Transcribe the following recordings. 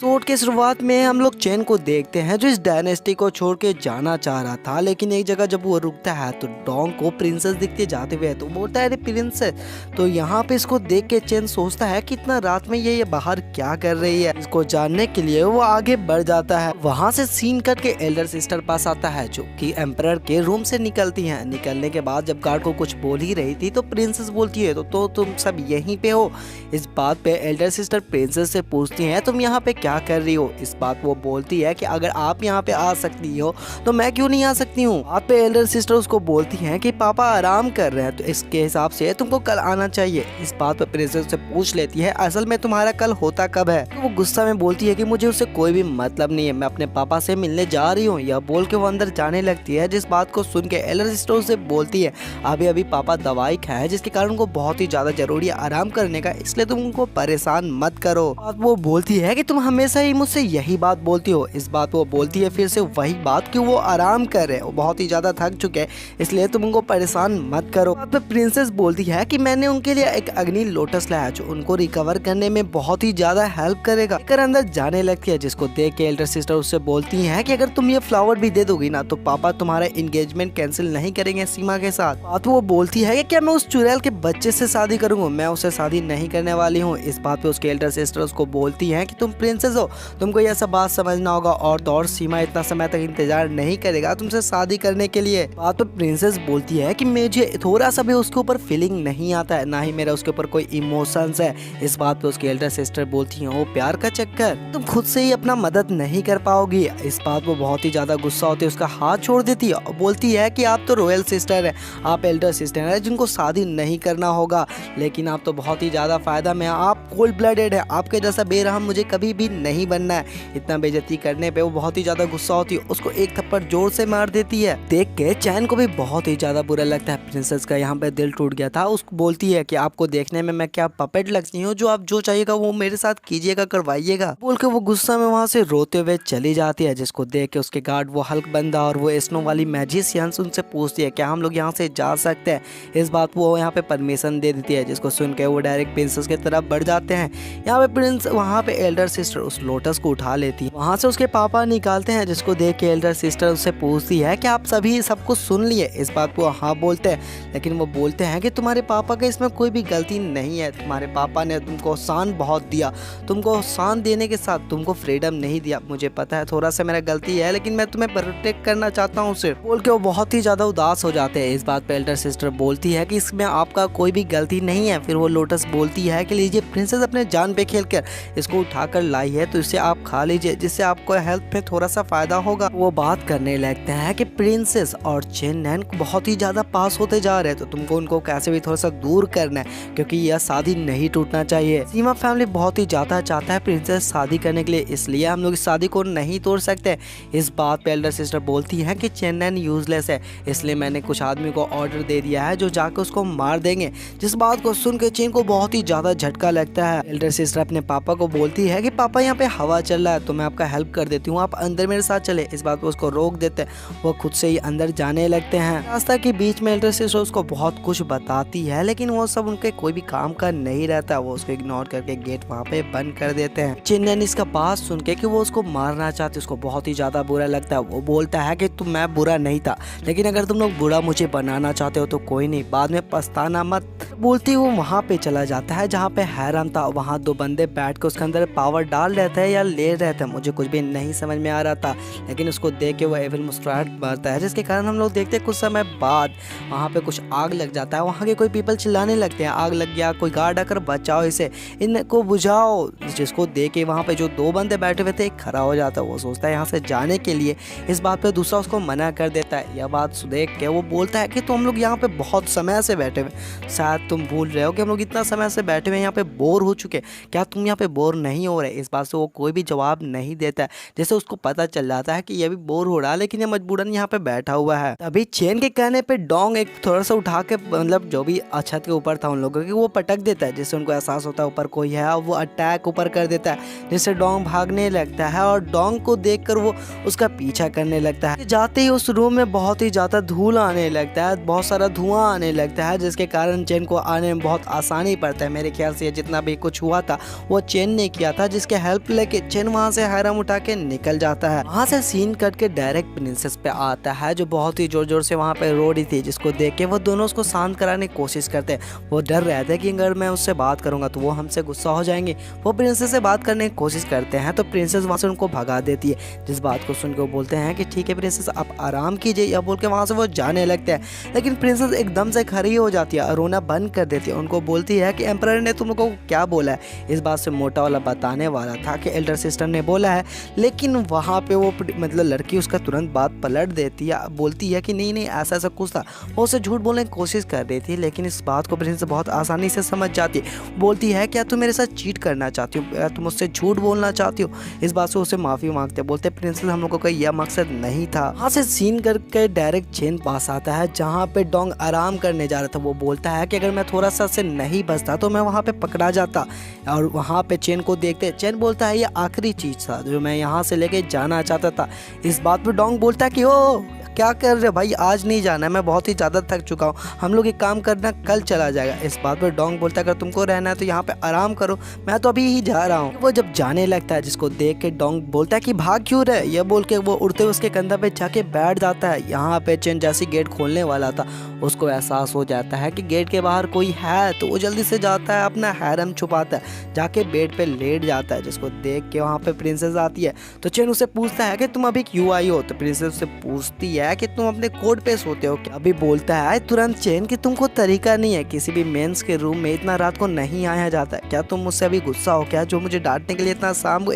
Episode के शुरुआत में हम लोग चेन को देखते हैं जो इस डायनेस्टी को छोड़ के जाना चाह रहा था, लेकिन एक जगह जब वो रुकता है तो डोंग को प्रिंसेस दिखते जाते हुए तो बोलता है अरे प्रिंसेस। तो यहाँ पे इसको देख के चेन सोचता है कि इतना रात में ये बाहर क्या कर रही है। इसको जानने के लिए वो आगे बढ़ जाता है। वहाँ से सीन कट के एल्डर सिस्टर पास आता है जो कि एम्परर के रूम से निकलती है। निकलने के बाद जब गार्ड को कुछ बोल ही रही थी तो प्रिंसेस बोलती है तो तुम सब यहीं पे हो। इस बात पे एल्डर सिस्टर प्रिंसेस से पूछती है तुम यहाँ पे क्या कर रही हो। इस बात वो बोलती है कि अगर आप यहाँ पे आ सकती हो तो मैं क्यों नहीं आ सकती हूँ। बात पे एल्डर सिस्टर उसको बोलती हैं कि पापा आराम कर रहे हैं तो इसके हिसाब से तुमको कल आना चाहिए। इस बात पे प्रिंसेस से पूछ लेती है असल में तुम्हारा कल होता कब है। तो वो गुस्सा में बोलती है कि मुझे उससे कोई भी मतलब नहीं है, मैं अपने पापा से मिलने जा रही हूँ। यह बोल के वो अंदर जाने लगती है। जिस बात को सुन के एल्डर सिस्टर उससे बोलती है अभी अभी पापा दवाई खाए जिसके कारण उनको बहुत ही ज्यादा जरूरी है आराम करने का, इसलिए तुम उनको परेशान मत करो। वो बोलती है कि तुम हमेशा ही मुझसे यही बात बोलती हो। इस बात वो बोलती है फिर से वही बात कि वो आराम कर रहे हैं, वो बहुत ही ज्यादा थक चुके हैं, इसलिए तुम उनको परेशान मत करो। बात पे प्रिंसेस बोलती है कि मैंने उनके लिए एक अग्नि लोटस लाया जो उनको रिकवर करने में बहुत ही ज्यादा हेल्प करेगा। लेकर अंदर जाने लगती है जिसको देख के एल्डर सिस्टर उससे बोलती है कि अगर तुम ये फ्लावर भी दे दोगी ना तो पापा तुम्हारा एंगेजमेंट कैंसिल नहीं करेंगे सीमा के साथ। बात वो बोलती है कि क्या मैं उस चुड़ैल के बच्चे से शादी करूंगा, मैं उसे शादी नहीं करने वाली हूँ। इस बात पे उसके एल्डर सिस्टर उसको बोलती है कि तुम प्रिंसेस हो, तुमको यह सब बात समझना होगा और तो और सीमा इतना समय तक इंतजार नहीं करेगा तुमसे शादी करने के लिए। बात तो प्रिंसेस बोलती है कि मुझे थोड़ा सा भी उसके ऊपर फीलिंग नहीं आता है, ना ही मेरा उसके ऊपर कोई इमोशंस है। इस बात पे उसकी एल्डर सिस्टर बोलती है वो प्यार का चक्कर, तुम खुद से ही अपना मदद नहीं कर पाओगी। इस बात वो बहुत ही ज्यादा गुस्सा होती है, उसका हाथ छोड़ देती है और बोलती है कि आप तो रॉयल सिस्टर है, आप एल्डर सिस्टर है जिनको शादी नहीं करना होगा, लेकिन आप तो बहुत ही ज्यादा फायदा में, आप कोल्ड ब्लडेड है, आपके जैसा बेरहम मुझे कभी भी नहीं बनना है। इतना बेइज्जती करने पे वो बहुत ही ज्यादा गुस्सा होती है, उसको एक थप्पड़ जोर से मार देती है। देख के चैन को भी बहुत ही ज्यादा बुरा लगता है, प्रिंसेस का यहाँ पे दिल टूट गया था। उसको बोलती है कि आपको देखने में मैं क्या पपेट लगती हूँ, जो आप जो चाहिएगा वो मेरे साथ कीजिएगा, करवाइएगा। बोल के वो गुस्सा में वहाँ से रोते हुए चली जाती है। जिसको देख के उसके गार्ड वो हल्क बंदा और वो स्नो वाली मैजिशियन उनसे पूछती है क्या हम लोग यहाँ से जा सकते हैं। इस बात वो यहाँ पे परमिशन दे देती है, जिसको सुन के वो डायरेक्ट प्रिंसेस की तरफ बढ़ जाते हैं। यहाँ पे प्रिंस वहाँ पे एल्डर सिस्टर उस लोटस को उठा लेती है, वहाँ से उसके पापा निकालते हैं। जिसको देख के एल्डर सिस्टर उससे पूछती है कि आप सभी सब कुछ सुन लिए। इस बात को हाँ बोलते हैं, लेकिन वो बोलते हैं कि तुम्हारे पापा का इसमें कोई भी गलती नहीं है, तुम्हारे पापा ने तुमको शान बहुत दिया, तुमको शान देने के साथ तुमको फ्रीडम नहीं दिया। मुझे पता है थोड़ा सा मेरा गलती है, लेकिन मैं तुम्हें प्रोटेक्ट करना चाहता हूँ सिर्फ। बोल के वो बहुत ही ज्यादा उदास हो जाते हैं। इस बात पे एल्डर सिस्टर बोलती है कि इसमें आपका कोई भी गलती नहीं है। फिर वो लोटस बोलती है कि लीजिए प्रिंसेस अपने जान पे खेल कर इसको उठाकर लाई है तो इसे आप खा लीजिए, जिससे आपको हेल्थ में थोड़ा सा फायदा होगा। वो बात करने लगते हैं कि प्रिंसेस और चेन्नैन बहुत ही ज्यादा पास होते जा रहे हैं, तो तुमको उनको कैसे भी थोड़ा सा दूर करना है क्योंकि यह शादी नहीं टूटना चाहिए। सीमा फैमिली बहुत ही ज्यादा चाहता है प्रिंसेस शादी करने के लिए, इसलिए हम लोग इस शादी को नहीं तोड़ सकते। इस बात पे एल्डर सिस्टर बोलती है कि चेन्नैन यूजलेस है, इसलिए मैंने कुछ आदमी को ऑर्डर दे दिया है जो जाकर उसको मार देंगे। जिस बात को सुन के चेन को बहुत ही ज्यादा झटका लगता है। एल्डर सिस्टर अपने पापा को बोलती है कि पापा यहाँ पे हवा चल रहा है तो मैं आपका हेल्प कर देती हूँ, आप अंदर मेरे साथ चले। इस बात को उसको रोक देते हैं, वो खुद से ही अंदर जाने लगते हैं। रास्ता के बीच में एल्डर सिस्टर उसको बहुत कुछ बताती है, लेकिन वो सब उनके कोई भी काम का नहीं रहता। वो उसको इग्नोर करके गेट वहाँ पे बंद कर देते हैं। चेन्नैन इसका बात सुन के कि वो उसको मारना चाहती, उसको बहुत ही ज्यादा बुरा लगता है। वो बोलता है कि मैं बुरा नहीं था, लेकिन अगर तुम लोग बुरा मुझे बनाना चाहते हो तो कोई नहीं, बाद में पछताना मत। बोलती वो वहाँ पे चला जाता है जहाँ पे हैराम था। वहाँ दो बंदे बैठ के उसके अंदर पावर डाल रहे थे या ले रहे थे, मुझे कुछ भी नहीं समझ में आ रहा था, लेकिन उसको देख के वो एविल मुस्कुराहट मारता है, जिसके कारण हम लोग देखते हैं कुछ समय बाद वहाँ पे कुछ आग लग जाता है। वहाँ के कोई पीपल चिल्लाने लगते हैं आग लग गया, कोई गार्ड आकर बचाओ इसे, इनको बुझाओ। जिसको देख के वहाँ पे जो दो बंदे बैठे हुए थे एक खड़ा हो जाता है, वो सोचता है यहाँ से जाने के लिए। इस बात पे दूसरा उसको मना कर देता है। यह बात देख के वो बोलता है कि हम लोग यहाँ पे बहुत समय से बैठे हुए, शायद तुम भूल रहे हो कि हम लोग इतना समय से बैठे हुए यहाँ पे बोर हो चुके, क्या तुम यहाँ पे बोर नहीं हो रहे। इस बात से वो कोई भी जवाब नहीं देता है, जैसे उसको पता चल जाता है कि ये भी बोर हो रहा है, लेकिन ये मजबूरन यहाँ पे बैठा हुआ है। तभी चेन के कहने पे डोंग एक थोड़ा सा उठा के मतलब जो भी छत के ऊपर था उन लोगों की वो पटक देता है, जिससे उनको एहसास होता है ऊपर कोई है, और वो अटैक ऊपर कर देता है, जिससे डोंग भागने लगता है और डोंग को देखकर वो उसका पीछा करने लगता है। जाते ही उस रूम में बहुत ही ज्यादा धूल आने लगता है, बहुत सारा धुआं आने लगता है, जिसके कारण चेन को आने में बहुत आसानी पड़ता है। मेरे ख्याल से जितना भी कुछ हुआ था वो चेन ने किया था, जिसके हेल्प लेके चेन वहाँ से हैरम उठा के निकल जाता है। वहाँ से सीन कट के डायरेक्ट प्रिंसेस पे आता है जो बहुत ही जोर जोर से वहाँ पे रो रही थी, जिसको देख के वो दोनों उसको शांत कराने की कोशिश करते हैं। वो डर रहता है कि अगर मैं उससे बात करूंगा तो वो हमसे गुस्सा हो जाएंगे। वो प्रिंसेस से बात करने की कोशिश करते हैं तो प्रिंसेस वहाँ से उनको भगा देती है, जिस बात को सुन के वो बोलते हैं कि ठीक है प्रिंसेस आप आराम कीजिए, या बोल के वहाँ से वो जाने लगते हैं। लेकिन प्रिंसेस एकदम से खड़ी हो जाती है और रोना बंद कर देती है। उनको बोलती है कि एम्परर ने तुम लोगों को क्या बोला है। इस बात से मोटा वाला बताने वाला था कि एल्डर सिस्टर ने बोला है, लेकिन वहाँ पे वो मतलब लड़की उसका तुरंत बात पलट देती है, बोलती है कि नहीं नहीं ऐसा ऐसा कुछ था। वो उसे झूठ बोलने की कोशिश कर रही थी, लेकिन इस बात को प्रिंसेस बहुत आसानी से समझ जाती है। बोलती है क्या तुम मेरे साथ चीट करना चाहती हो, तुम मुझसे झूठ बोलना चाहती हो। इस बात से उसे माफ़ी मांगते, बोलते प्रिंसेस हम लोगों का यह मकसद नहीं था। वहाँ से सीन करके डायरेक्ट चेन पास आता है जहाँ पे डोंग आराम करने जा रहा था। वो बोलता है कि अगर मैं थोड़ा सा से नहीं बचता तो मैं वहाँ पे पकड़ा जाता। और वहाँ पे चेन को देखते चेन बोलता है ये आखिरी चीज़ था जो मैं यहाँ से लेके जाना चाहता था। इस बात पे डोंग बोलता है कि ओ क्या कर रहे हो भाई, आज नहीं जाना है, मैं बहुत ही ज़्यादा थक चुका हूँ, हम लोग एक काम करना कल चला जाएगा। इस बात पर डोंग बोलता है अगर तुमको रहना है तो यहाँ पे आराम करो, मैं तो अभी ही जा रहा हूँ। वो जब जाने लगता है जिसको देख के डोंग बोलता है कि भाग क्यों रहे, ये बोल के वो उड़ते हुए उसके कंधा पे जाके बैठ जाता है। यहाँ पे चेन जैसे गेट खोलने वाला था उसको एहसास हो जाता है कि गेट के बाहर कोई है, तो वो जल्दी से जाता है अपना हैरम छुपाता है, जाके बेड पे लेट जाता है। जिसको देख के वहाँ पे प्रिंसेस आती है तो चेन उसे पूछता है कि तुम अभी क्यों आई हो। तो प्रिंसेस उसे पूछती है कि तुम अपने कोड पे सोते हो क्या। अभी बोलता है तुरंत चेन कि तुमको तरीका नहीं है, किसी भी मेंस के रूम में इतना रात को नहीं आया जाता है, क्या तुम मुझसे अभी गुस्सा हो क्या जो मुझे डांटने के लिए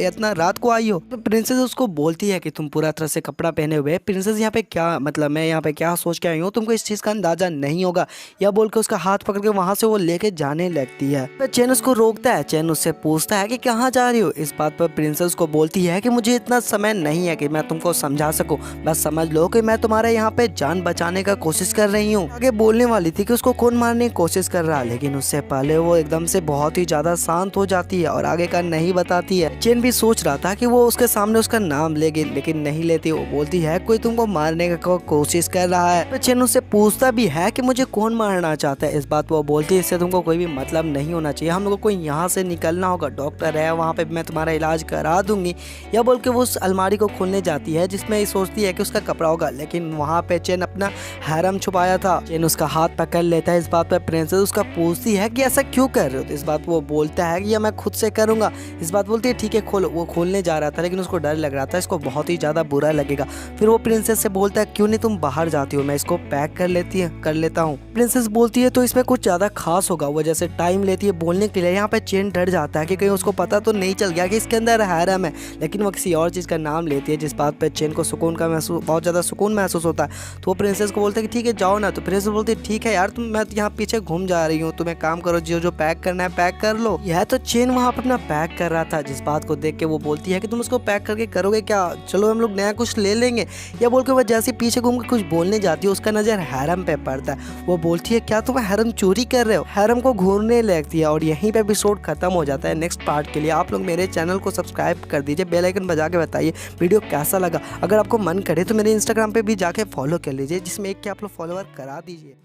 इतना रात को आई हो। तो प्रिंसेस उसको बोलती है कि तुम पूरा तरह से कपड़ा पहने हुए। प्रिंसेस यहाँ पे क्या मतलब मैं यहाँ पे क्या सोच के आई हूँ, तुमको इस चीज का अंदाजा नहीं होगा, या बोल के उसका हाथ पकड़ के वहां से वो लेके जाने लगती है। तो चेन उसको रोकता है। चेन उससे पूछता है कि कहाँ जा रही हो। इस बात पर प्रिंसेस को बोलती है कि मुझे इतना समय नहीं है कि मैं तुमको समझा सकूं, बस समझ लो कि मैं तुम्हारे यहाँ पे जान बचाने का कोशिश कर रही हूँ। आगे बोलने वाली थी कि उसको कौन मारने की कोशिश कर रहा है, लेकिन उससे पहले वो एकदम से बहुत ही ज्यादा शांत हो जाती है और आगे का नहीं बताती है। चेन भी सोच रहा था कि वो उसके सामने उसका नाम लेगी, लेकिन नहीं लेती। वो बोलती है कोई तुमको मारने का कोशिश कर रहा है। तो चेन उससे पूछता भी है कि मुझे कौन मारना चाहता है। इस बात वो बोलती है इससे तुमको कोई भी मतलब नहीं होना चाहिए, हम लोगों को यहाँ से निकलना होगा, डॉक्टर है वहाँ पे, मैं तुम्हारा इलाज करा दूंगी। या बोल के वो उस अलमारी को खोलने जाती है जिसमें सोचती है कि उसका कपड़ा होगा, लेकिन वहाँ पे चेन अपना हैरम छुपाया था। चेन उसका हाथ पकड़ लेता है। इस बात पर प्रिंसेस उसका पूछती है कि ऐसा क्यों कर रहे हो। तो इस बात वो बोलता है कि ये मैं खुद से करूंगा। इस बात बोलती है ठीक है खोलो। वो खोलने जा रहा था लेकिन उसको डर लग रहा था, इसको बहुत ही ज्यादा बुरा लगेगा। फिर वो प्रिंसेस से बोलता है क्यों नहीं तुम बाहर जाती हो, मैं इसको पैक कर लेता हूँ। प्रिंसेस बोलती है तो इसमें कुछ ज्यादा खास होगा। वो जैसे टाइम लेती है बोलने के लिए। यहाँ पे चेन डर जाता है कि कहीं उसको पता तो नहीं चल गया कि इसके अंदर हैरम है, लेकिन वो किसी और चीज का नाम लेती है, जिस बात पे चेन को बहुत ज्यादा सुकून महसूस होता है। तो वो प्रिंसेस को बोलते हैं कि ठीक है जाओ ना। तो प्रिंसेस बोलती है ठीक है यार मैं यहाँ पीछे घूम जा रही हूँ, तुम एक काम करो जो पैक करना है पैक कर लो। यह तो चेन वहाँ पे अपना पैक कर रहा था, जिस बात को देख के वो बोलती है कि तुम उसको पैक करके करोगे क्या, चलो हम लोग नया कुछ ले लेंगे। या बोल के वो जैसे पीछे घूम के कुछ बोलने जाती है उसका नजर हैरम पे पड़ता है। वो बोलती है क्या तुम हैरम चोरी कर रहे हो। हैरम को घूरने लगती है और यहीं पे एपिसोड खत्म हो जाता है। नेक्स्ट पार्ट के लिए आप लोग मेरे चैनल को सब्सक्राइब कर दीजिए, बेल आइकन बजा के बताइए वीडियो कैसा लगा। अगर आपको मन करे तो मेरे इंस्टाग्राम पे भी जाके फॉलो कर लीजिए, जिसमें एक के आप लोग फॉलोअर करा दीजिए।